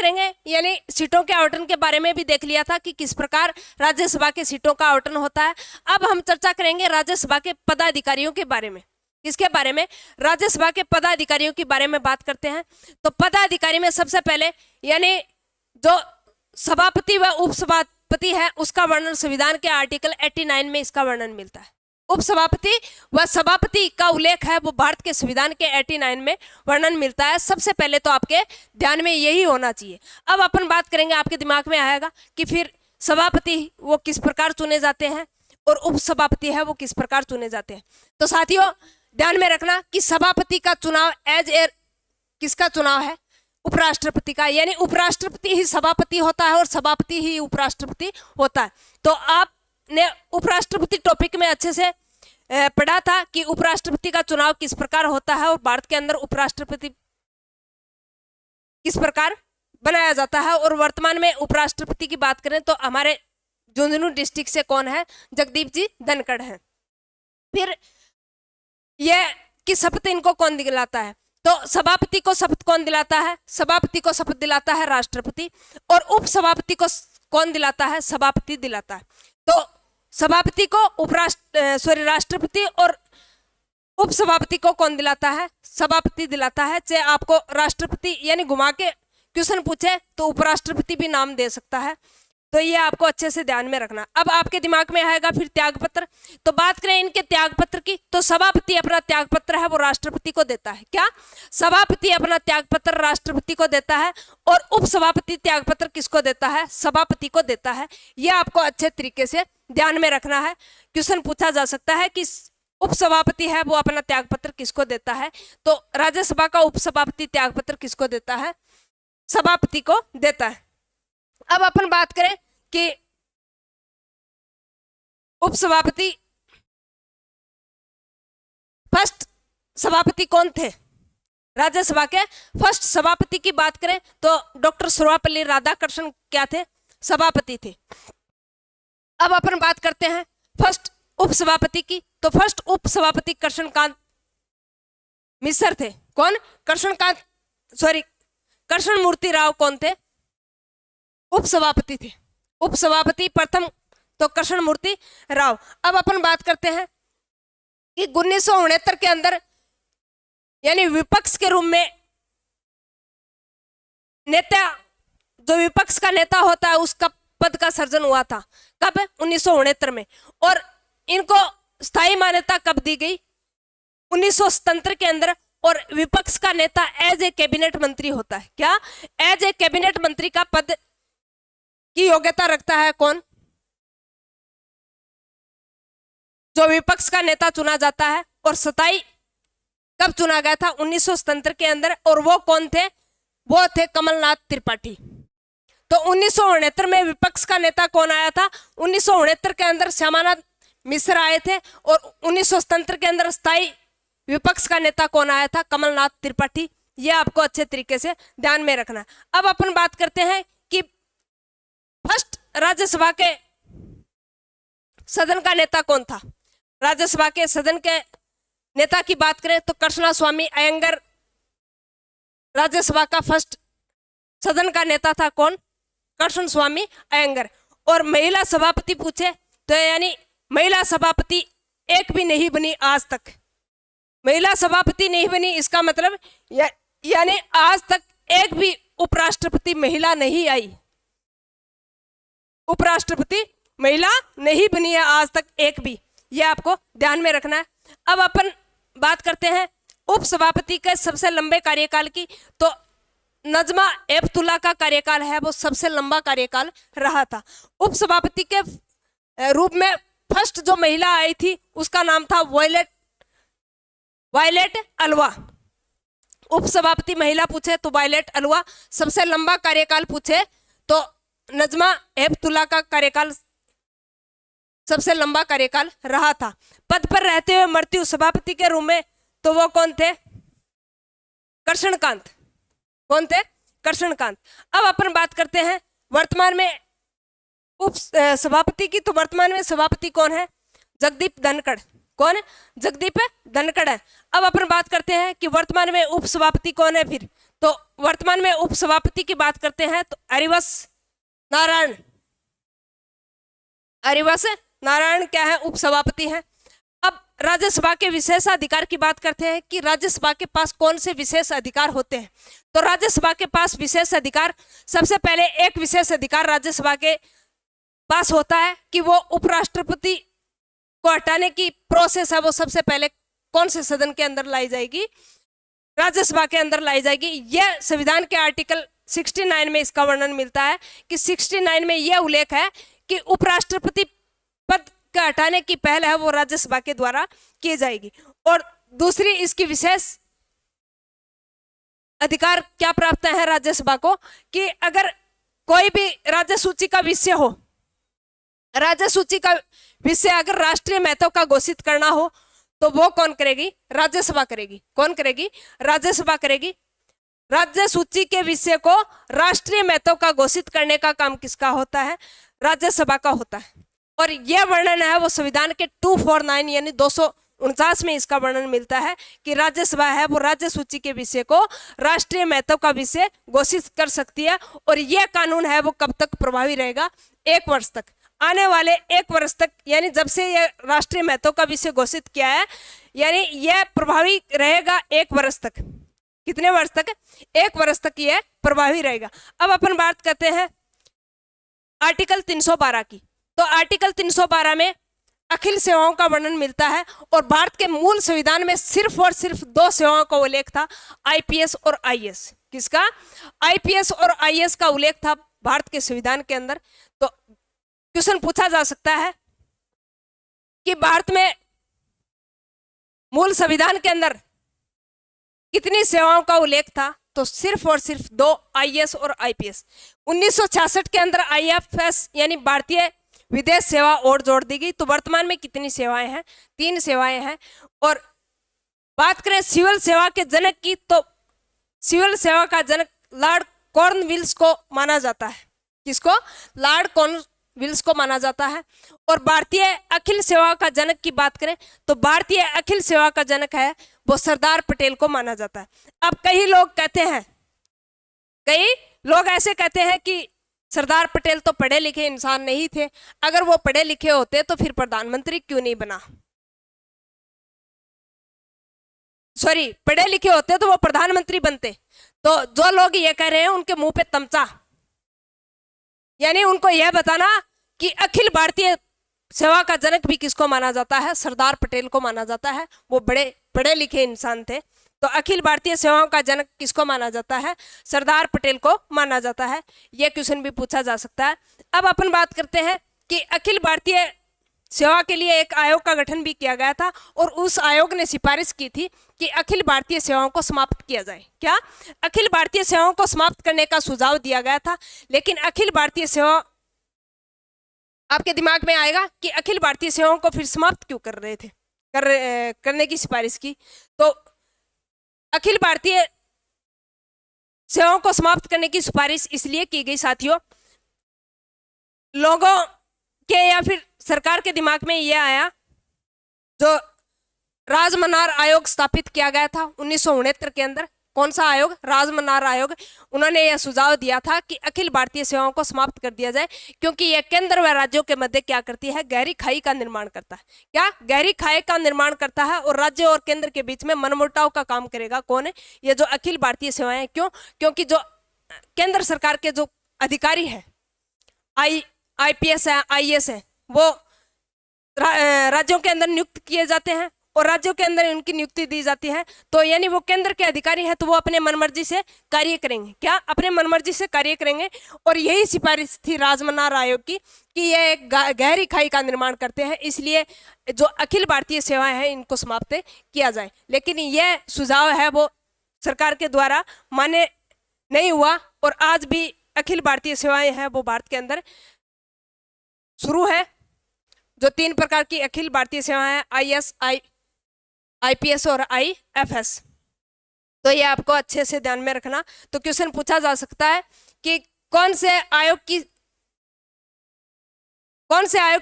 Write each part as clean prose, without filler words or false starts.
करेंगे यानी सीटों के आवंटन के बारे में भी देख लिया था कि किस प्रकार राज्यसभा के सीटों का आवंटन होता है। अब हम चर्चा करेंगे राज्यसभा के पदाधिकारियों के बारे में। किसके बारे में? राज्यसभा के पदाधिकारियों के बारे में बात करते हैं। तो पदाधिकारी में सबसे पहले यानी जो सभापति व उपसभापति है उसका वर्णन संविधान के आर्टिकल 89 में इसका वर्णन मिलता है। उपसभापति व सभापति का उल्लेख है वो भारत के संविधान के 89 में वर्णन मिलता है। सबसे पहले तो आपके ध्यान में यही होना चाहिए। अब अपन बात करेंगे, आपके दिमाग में आएगा कि फिर सभापति वो किस प्रकार चुने जाते हैं और उपसभापति है वो किस प्रकार चुने जाते हैं। तो साथियों ध्यान में रखना कि सभापति का चुनाव किसका चुनाव है? उपराष्ट्रपति का, यानी उपराष्ट्रपति ही सभापति होता है और सभापति ही उपराष्ट्रपति होता है। तो आपने उपराष्ट्रपति टॉपिक में अच्छे से पढ़ा था कि उपराष्ट्रपति का चुनाव किस प्रकार होता है और भारत के अंदर उपराष्ट्रपति किस प्रकार बनाया जाता है। और वर्तमान में उपराष्ट्रपति की बात करें तो हमारे झुंझुनू डिस्ट्रिक्ट से कौन है? जगदीप जी धनखड़ हैं। फिर यह कि शपथ इनको कौन दिलाता है? तो सभापति को शपथ कौन दिलाता है? सभापति को शपथ दिलाता है राष्ट्रपति, और उपसभापति को कौन दिलाता है? सभापति दिलाता है। तो सभापति को राष्ट्रपति और उपसभापति को कौन दिलाता है? सभापति दिलाता है। चाहे आपको राष्ट्रपति यानी घुमा के क्वेश्चन पूछे तो उपराष्ट्रपति भी नाम दे सकता है। तो ये आपको अच्छे से ध्यान में रखना। अब आपके दिमाग में आएगा फिर त्यागपत्र। तो बात करें इनके त्यागपत्र की, तो सभापति अपना त्यागपत्र है वो राष्ट्रपति को देता है। क्या? सभापति अपना त्यागपत्र राष्ट्रपति को देता है और उपसभापति त्यागपत्र किसको देता है? सभापति को देता है। यह आपको अच्छे तरीके से ध्यान में रखना है। क्वेश्चन पूछा जा सकता है कि उपसभापति है वो अपना त्यागपत्र किसको देता है? तो राज्यसभा का उपसभापति त्यागपत्र किसको देता है? सभापति को देता है। अब अपन बात करें कि उपसभापति फर्स्ट सभापति कौन थे? राज्यसभा के फर्स्ट सभापति की बात करें तो डॉक्टर सर्वपल्ली राधाकृष्णन क्या थे? सभापति थे। अब अपन बात करते हैं फर्स्ट उपसभापति की। तो फर्स्ट उपसभापति कृष्णकांत मिश्र थे। कौन? कृष्ण मूर्ति राव कौन थे? उपसभापति थे। उपसभापति प्रथम तो कृष्ण मूर्ति राव। अब अपन बात करते हैं कि 1969 के अंदर यानी विपक्ष के रूप में नेता, जो विपक्ष का नेता होता है उसका पद का सृजन हुआ था। कब? 1969 में। और इनको स्थायी मान्यता कब दी गई? 1977 के अंदर। और विपक्ष का नेता एज ए कैबिनेट मंत्री होता है। क्या? एज ए कैबिनेट मंत्री का पद की योग्यता रखता है कौन? जो विपक्ष का नेता चुना जाता है। और स्थायी कब चुना गया था? 1977 के अंदर। और वो कौन थे? वो थे कमलनाथ त्रिपाठी। तो 1969 में विपक्ष का नेता कौन आया था? 1969 के अंदर श्यामानाथ मिश्र आए थे। और 1977 के अंदर स्थायी विपक्ष का नेता कौन आया था? कमलनाथ त्रिपाठी। यह आपको अच्छे तरीके से ध्यान में रखना। अब अपन बात करते हैं कि फर्स्ट राज्यसभा के सदन का नेता कौन था? राज्यसभा के सदन के नेता की बात करें तो कृष्णस्वामी अयंगर राज्यसभा का फर्स्ट सदन का नेता था। कौन? कृष्णस्वामी अयंगर। और महिला सभापति पूछे तो यानी महिला सभापति एक भी नहीं बनी आज तक। महिला सभापति नहीं बनी इसका मतलब यानी आज तक एक भी उपराष्ट्रपति महिला नहीं आई। उपराष्ट्रपति महिला नहीं बनी है आज तक एक भी। यह आपको ध्यान में रखना है। अब अपन बात करते हैं उपसभापति के सबसे लंबे कार्यकाल की। तो नजमा हेपतुल्ला का कार्यकाल है वो सबसे लंबा कार्यकाल रहा था। उपसभापति के रूप में फर्स्ट जो महिला आई थी उसका नाम था वायलेट अलवा। उपसभापति महिला पूछे तो वायलेट अलवा। सबसे लंबा कार्यकाल पूछे तो नजमा हेपतुल्ला का कार्यकाल सबसे लंबा कार्यकाल रहा था। पद पर रहते हुए मृत्यु सभापति के रूप में तो वो कौन थे? कृष्णकांत। कौन थे? कृष्णकांत। अब अपन बात करते हैं वर्तमान में उप सभापति की। तो वर्तमान में सभापति कौन है? जगदीप धनखड़। कौन? जगदीप धनखड़ है। अब अपन बात करते हैं कि वर्तमान में उपसभापति कौन है। फिर तो वर्तमान में उपसभापति की बात करते हैं तो हरिवंश नारायण, हरिवंश नारायण क्या है? उपसभापति है। अब राज्यसभा के विशेष अधिकार की बात करते हैं कि राज्यसभा के पास कौन से विशेष अधिकार होते हैं। तो राज्यसभा के पास विशेष अधिकार, सबसे पहले एक विशेष अधिकार राज्यसभा के पास होता है कि वो उपराष्ट्रपति को हटाने की प्रोसेस है वो सबसे पहले कौन से सदन के अंदर लाई जाएगी? राज्यसभा के अंदर लाई जाएगी। यह संविधान के आर्टिकल 69 में इसका वर्णन मिलता है कि 69 में यह उल्लेख है कि उपराष्ट्रपति पद के हटाने की पहल है वो राज्यसभा के द्वारा की जाएगी। और दूसरी इसकी विशेष अधिकार क्या प्राप्त है राज्यसभा को कि अगर कोई भी राज्य सूची का विषय हो, राज्य सूची का विषय अगर राष्ट्रीय महत्व का घोषित करना हो तो वो कौन करेगी? राज्यसभा करेगी। कौन करेगी? राज्यसभा करेगी। राज्य सूची के विषय को राष्ट्रीय महत्व का घोषित करने का काम किसका होता है? राज्यसभा का होता है। और यह वर्णन है वो संविधान के 249 यानी 249 में इसका वर्णन मिलता है कि राज्यसभा है वो राज्य सूची के विषय को राष्ट्रीय महत्व का विषय घोषित कर सकती है। और यह कानून है वो कब तक प्रभावी रहेगा? 1 वर्ष तक। आने वाले 1 वर्ष तक, यानी जब से यह राष्ट्रीय महत्व का विषय घोषित किया है, यानी यह प्रभावी रहेगा 1 वर्ष तक। कितने वर्ष तक? 1 वर्ष तक यह प्रभावी रहेगा। अब अपन बात करते हैं आर्टिकल 312 की। तो आर्टिकल 312 में अखिल सेवाओं का वर्णन मिलता है और भारत के मूल संविधान में सिर्फ और सिर्फ 2 सेवाओं का उल्लेख था, आईपीएस और आईएएस। किसका? आईपीएस और आईएएस का उल्लेख था भारत के संविधान के अंदर। तो क्वेश्चन पूछा जा सकता है कि भारत में मूल संविधान के अंदर कितनी सेवाओं का उल्लेख था? तो सिर्फ और सिर्फ 2, आईएएस और आईपीएस। 1966 के अंदर आईएफएस यानी भारतीय विदेश सेवा और जोड़ दी गई। तो वर्तमान में कितनी सेवाएं हैं? 3 सेवाएं हैं। और बात करें सिविल सेवा के जनक की, तो सिविल सेवा का जनक लॉर्ड कॉर्नवालिस को माना जाता है। किसको? लॉर्ड कॉर्नवालिस को माना जाता है। और भारतीय अखिल सेवा का जनक की बात करें तो भारतीय अखिल सेवा का जनक है वो सरदार पटेल को माना जाता है। अब कई लोग कहते हैं, कई लोग ऐसे कहते हैं कि सरदार पटेल तो पढ़े लिखे इंसान नहीं थे, अगर वो पढ़े लिखे होते तो फिर प्रधानमंत्री क्यों नहीं बना? सॉरी, पढ़े लिखे होते तो वो प्रधानमंत्री बनते। तो जो लोग ये कह रहे हैं उनके मुंह पे तमचा, यानी उनको यह बताना कि अखिल भारतीय सेवा का जनक भी किसको माना जाता है? सरदार पटेल को माना जाता है। वो बड़े पढ़े लिखे इंसान थे। तो अखिल भारतीय सेवाओं का जनक किसको माना जाता है? सरदार पटेल को माना जाता है। यह क्वेश्चन भी पूछा जा सकता है। अब अपन बात करते हैं कि अखिल भारतीय सेवा के लिए एक आयोग का गठन भी किया गया था और उस आयोग ने सिफारिश की थी कि अखिल भारतीय सेवाओं को समाप्त किया जाए। क्या? अखिल भारतीय सेवाओं को समाप्त करने का सुझाव दिया गया था। लेकिन अखिल भारतीय सेवा, आपके दिमाग में आएगा कि अखिल भारतीय सेवाओं को फिर समाप्त क्यों कर रहे थे, करने की सिफारिश की। तो अखिल भारतीय सेवाओं को समाप्त करने की सिफारिश इसलिए की गई साथियों, लोगों के या फिर सरकार के दिमाग में यह आया, जो राजमनार आयोग स्थापित किया गया था 1969 के अंदर। कौन सा आयोग? राजमनार आयोग। उन्होंने यह सुझाव दिया था कि अखिल भारतीय सेवाओं को समाप्त कर दिया जाए क्योंकि यह केंद्र व राज्यों के मध्य क्या करती है? गहरी खाई का निर्माण करता है। क्या? गहरी खाई का निर्माण करता है और राज्य और केंद्र के बीच में मनमुटाव का काम करेगा। कौन है? ये जो अखिल भारतीय सेवाएं। क्यों? क्योंकि जो केंद्र सरकार के जो अधिकारी है, आईपीएस है, आईएएस है, वो राज्यों के अंदर नियुक्त किए जाते हैं और राज्यों के अंदर उनकी नियुक्ति दी जाती है। तो यानी वो केंद्र के अधिकारी हैं तो वो अपने मनमर्जी से कार्य करेंगे। क्या? अपने मनमर्जी से कार्य करेंगे। और यही सिफारिश थी राजमनार आयोग की कि यह एक गहरी खाई का निर्माण करते हैं, इसलिए जो अखिल भारतीय सेवाएं हैं इनको समाप्त किया जाए। लेकिन यह सुझाव है वो सरकार के द्वारा मान्य नहीं हुआ और आज भी अखिल भारतीय सेवाएं हैं वो भारत के अंदर शुरू है। जो 3 प्रकार की अखिल भारतीय सेवाएं हैं, आईएएस, आईपीएस और आईएफएस। तो ये आपको अच्छे से ध्यान में रखना। तो क्वेश्चन पूछा जा सकता है कि कौन से आयोग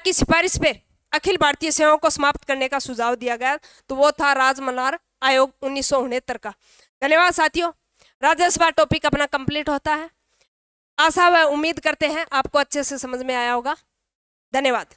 की सिफारिश पे अखिल भारतीय सेवाओं को समाप्त करने का सुझाव दिया गया, तो वो था राजमल्हार आयोग 1969 का। धन्यवाद साथियों। राज्यसभा टॉपिक अपना कंप्लीट होता है। आशा व उम्मीद करते हैं आपको अच्छे से समझ में आया होगा। धन्यवाद।